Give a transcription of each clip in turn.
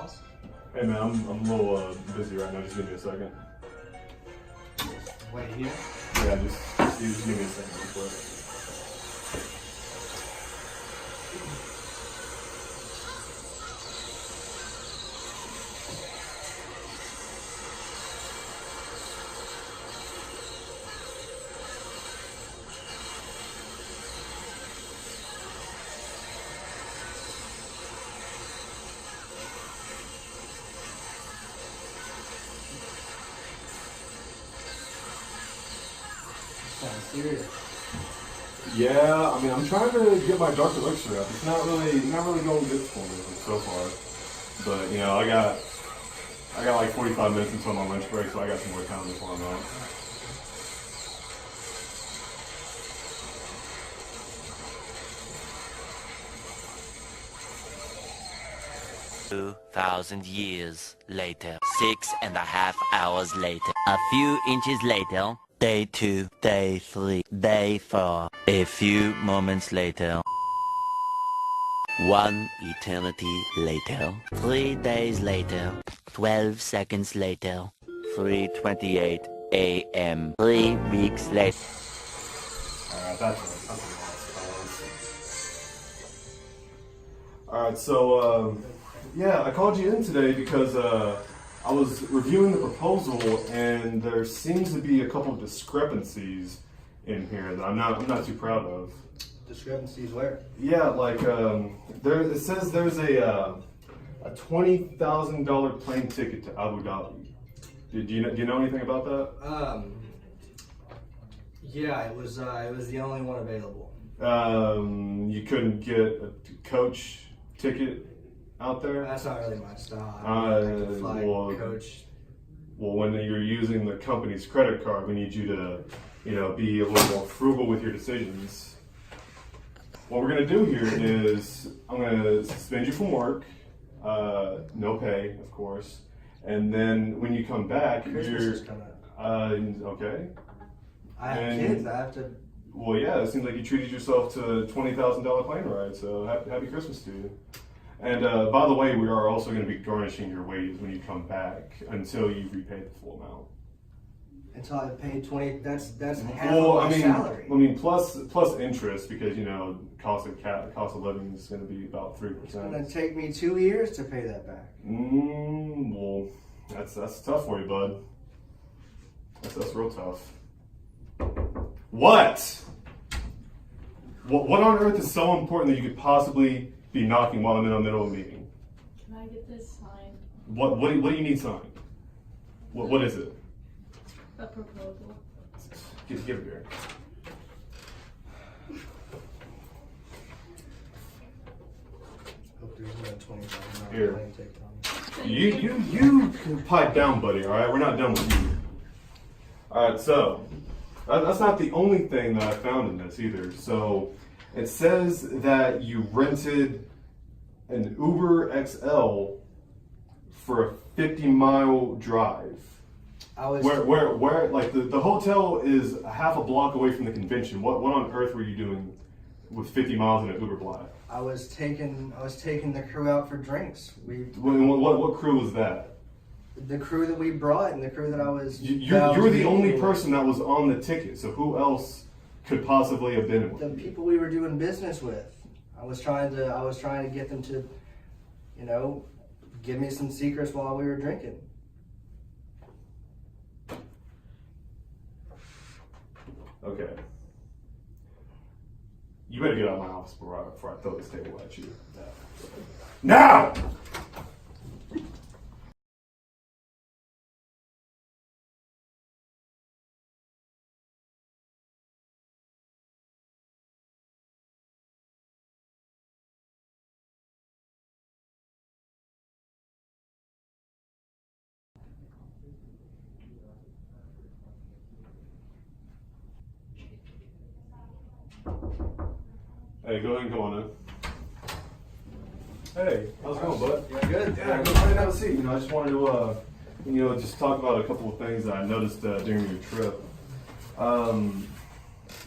Awesome. Hey man, I'm a little busy right now. Just give me a second. Wait here? Yeah, just give me a second real quick. Sounds serious. Yeah, I mean, I'm trying to get my dark elixir up. It's not really going good for me so far. But you know, I got like 45 minutes until my lunch break, so I got some more time before I'm out. 2,000 years later. 6.5 hours later. A few inches later. Day 2, day 3, day 4. A few moments later. 1 eternity later. 3 days later. 12 seconds later. 3:28 a.m. 3 weeks later. Alright, that's a lot. Alright, so, yeah, I called you in today because I was reviewing the proposal and there seems to be a couple of discrepancies in here that I'm not too proud of. Discrepancies where? Yeah, like it says there's a $20,000 plane ticket to Abu Dhabi. Do you know anything about that? Yeah, it was the only one available. You couldn't get a coach ticket out there? That's not really my style. I can fly coach. Well, when you're using the company's credit card, we need you to, be a little more frugal with your decisions. What we're gonna do here is I'm gonna suspend you from work, no pay, of course, and then when you come back, Christmas is coming up. Okay. I have kids. I have to. Well, yeah, it seems like you treated yourself to a $20,000 plane ride, so happy Christmas to you. And by the way, we are also going to be garnishing your wages when you come back until you've repaid the full amount. Until I pay 20. That's half Well, of my salary. I mean, plus interest because cost of living is going to be about 3%. It's going to take me 2 years to pay that back. Well, that's tough for you, bud. That's real tough. What on earth is so important that you could possibly be knocking while I'm in the middle of a meeting? Can I get this signed? What do you need signed? What is it? A proposal. Give it here. Hope there's no $20,000 Here. plane ticket on. You can pipe down, buddy. All right, we're not done with you. All right, so that's not the only thing that I found in this either. So it says that you rented an Uber XL for a 50-mile drive. I was. Where like the hotel is a half a block away from the convention. What on earth were you doing with 50 miles in an Uber Black? I was taking the crew out for drinks. What crew was that? The crew that we brought and the crew that I was. You're the only person that was on the ticket. So who else could possibly have been with the you? people we were doing business with. I was trying to get them to, give me some secrets while we were drinking. Okay. You better get out of my office before I throw this table at you. Now! Hey, go ahead and come on in. Hey, how's it going, bud? Yeah, good. Yeah, go ahead and have a seat. I just wanted to, just talk about a couple of things that I noticed during your trip.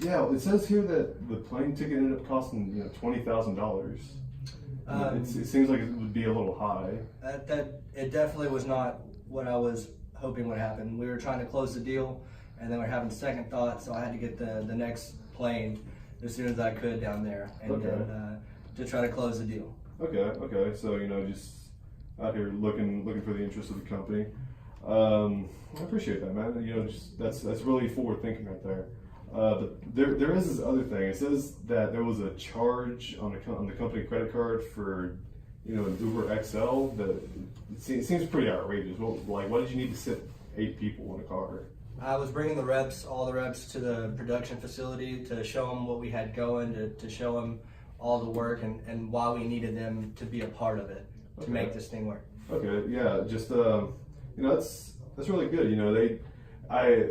Yeah, it says here that the plane ticket ended up costing, $20,000. It seems like it would be a little high. That it definitely was not what I was hoping would happen. We were trying to close the deal, and then we are having second thoughts, so I had to get the next plane as soon as I could down there, and Okay. then to try to close the deal. Okay. So just out here looking for the interest of the company. I appreciate that, man. That's really forward thinking right there. But there is this other thing. It says that there was a charge on the company credit card for an Uber XL that it seems pretty outrageous. Well, like, why did you need to sit 8 people in a car? I was bringing all the reps to the production facility to show them what we had going, to show them all the work and why we needed them to be a part of it to make this thing work. Okay, yeah, just that's really good.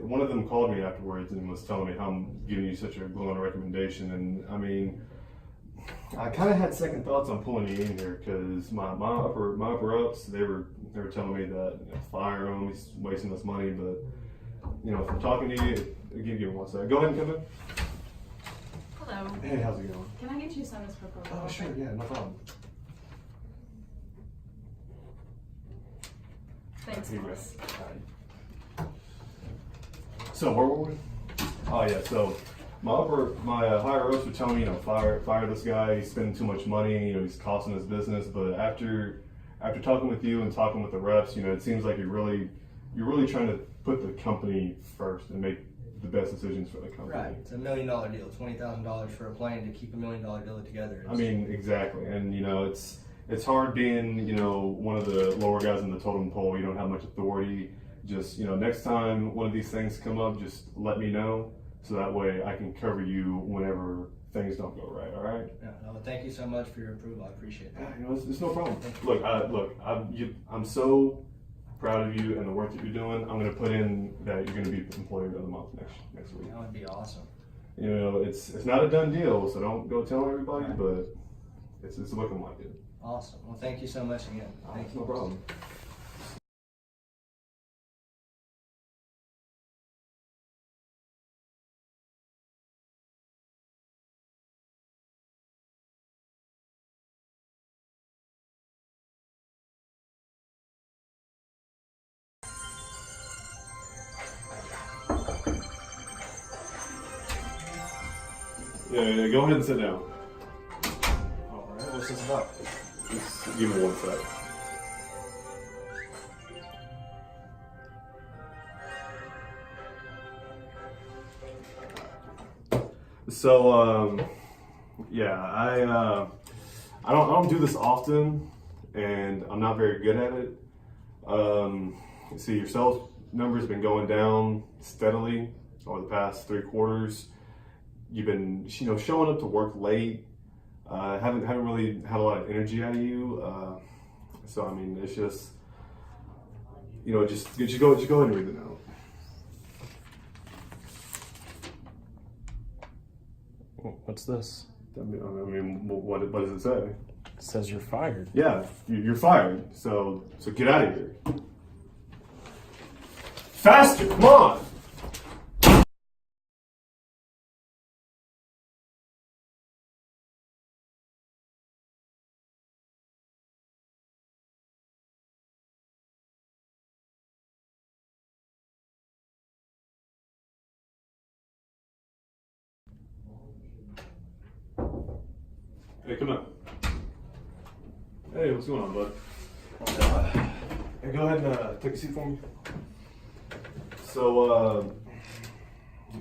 One of them called me afterwards and was telling me how I'm giving you such a glowing recommendation, and I mean, I kind of had second thoughts on pulling you in here because my upper ups they were telling me that fire him, he's wasting us money, but if I'm talking to you, give me one second. Go ahead and come in. Hello. Hey, how's it going? Can I get you some of this proposal? Oh, sure, yeah, no problem. Thanks, Here you boss. go. So where were we? Oh yeah, so my higher ups were telling me, fire this guy. He's spending too much money. He's costing his business. But after talking with you and talking with the reps, it seems like you're really trying to put the company first and make the best decisions for the company. Right, it's $1 million deal, $20,000 for a plane to keep $1 million deal together. I mean, exactly, and it's hard being one of the lower guys in the totem pole. You don't have much authority. Just next time one of these things come up, just let me know so that way I can cover you whenever things don't go right. All right? Yeah, no, thank you so much for your approval. I appreciate that. Yeah, it's no problem. Look, I'm so proud of you and the work that you're doing. I'm going to put in that you're going to be Employee of the Month next week. That would be awesome. It's not a done deal, so don't go telling everybody, Right. but it's looking like it. Awesome. Well, thank you so much again. Thank It's you. no problem. Yeah, go ahead and sit down. All right. What's this about? Just give me one sec. So, yeah, I don't do this often, and I'm not very good at it. You see, your sales numbers been going down steadily over the past 3 quarters. You've been, showing up to work late. Haven't really had a lot of energy out of you. So I mean, it's just, just go ahead and read the note. What's this? I mean, what does it say? It says you're fired. Yeah, you're fired. So get out of here. Faster, come on. Hey, come on. Hey, what's going on, bud? Hey, go ahead and take a seat for me. So,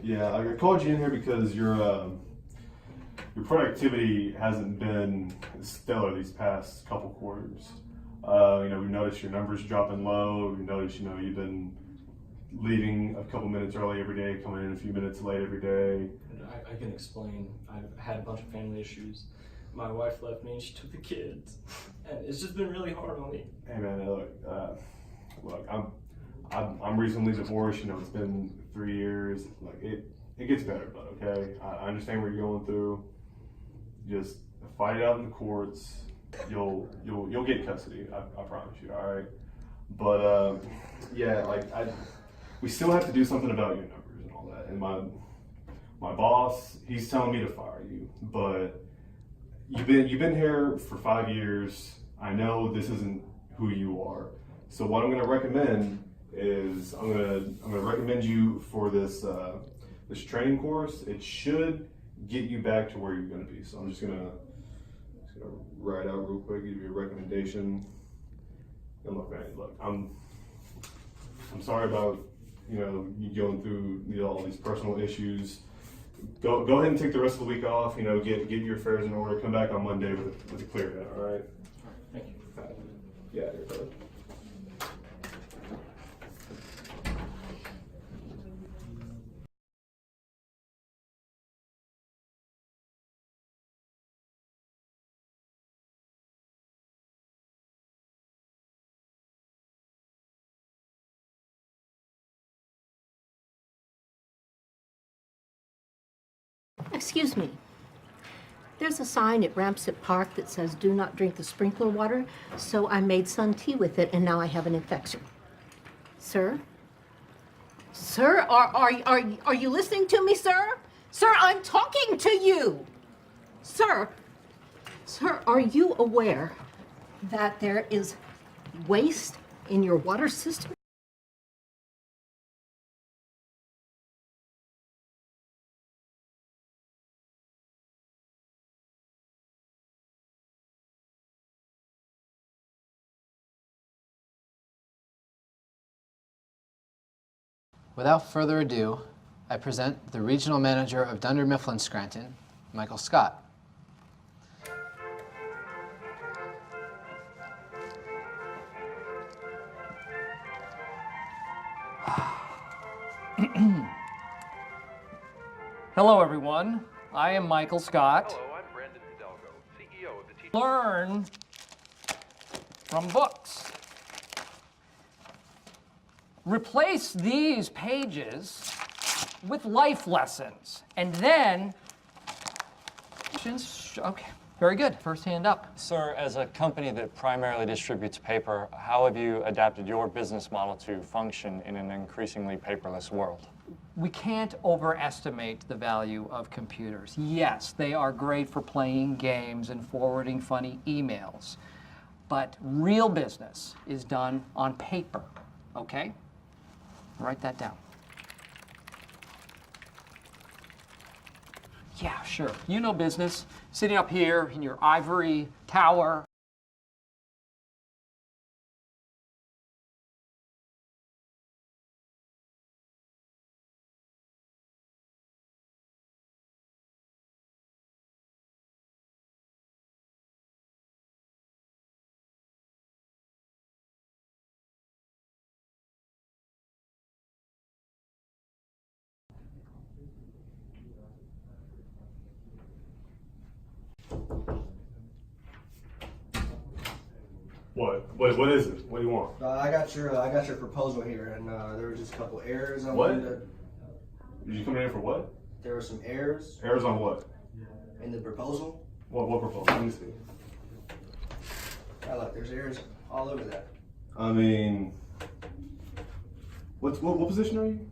yeah, I called you in here because your productivity hasn't been stellar these past couple quarters. We've noticed your numbers dropping low. We've noticed, you've been leaving a couple minutes early every day, coming in a few minutes late every day. I can explain. I've had a bunch of family issues. My wife left me and she took the kids, and it's just been really hard on me. Hey man, look, I'm recently divorced. It's been 3 years. Like it gets better, but okay. I understand what you're going through. Just fight it out in the courts. You'll get custody. I promise you. All right. But yeah, we still have to do something about your numbers and all that. And my boss, he's telling me to fire you, but you've been here for 5 years. I know this isn't who you are. So what I'm going to recommend is I'm going to recommend you for this this training course. It should get you back to where you're going to be. So I'm just gonna write out real quick, give you a recommendation. And look, man, look, I'm sorry about you going through all these personal issues. Go ahead and take the rest of the week off. Get your affairs in order. Come back on Monday with a clear head. All right. Thank you. Yeah, you're brother. Excuse me. There's a sign at Ramsett Park that says do not drink the sprinkler water, so I made sun tea with it and now I have an infection. Sir? Sir, are you listening to me, sir? Sir, I'm talking to you. Sir, are you aware that there is waste in your water system? Without further ado, I present the Regional Manager of Dunder Mifflin Scranton, Michael Scott. Hello, everyone. I am Michael Scott. Hello, I'm Brandon Hidalgo, CEO of the Learn from books. Replace these pages with life lessons, and then, okay, very good. First hand up. Sir, as a company that primarily distributes paper, how have you adapted your business model to function in an increasingly paperless world? We can't overestimate the value of computers. Yes, they are great for playing games and forwarding funny emails, but real business is done on paper, okay? Write that down. Yeah, sure. You know business. Sitting up here in your ivory tower. What is it? What do you want? I got your proposal here, and there were just a couple errors. What? Did you come in here for what? There were some errors Errors on what? in the proposal. What proposal? Let me see. Yeah, look, there's errors all over that. I mean, what position are you?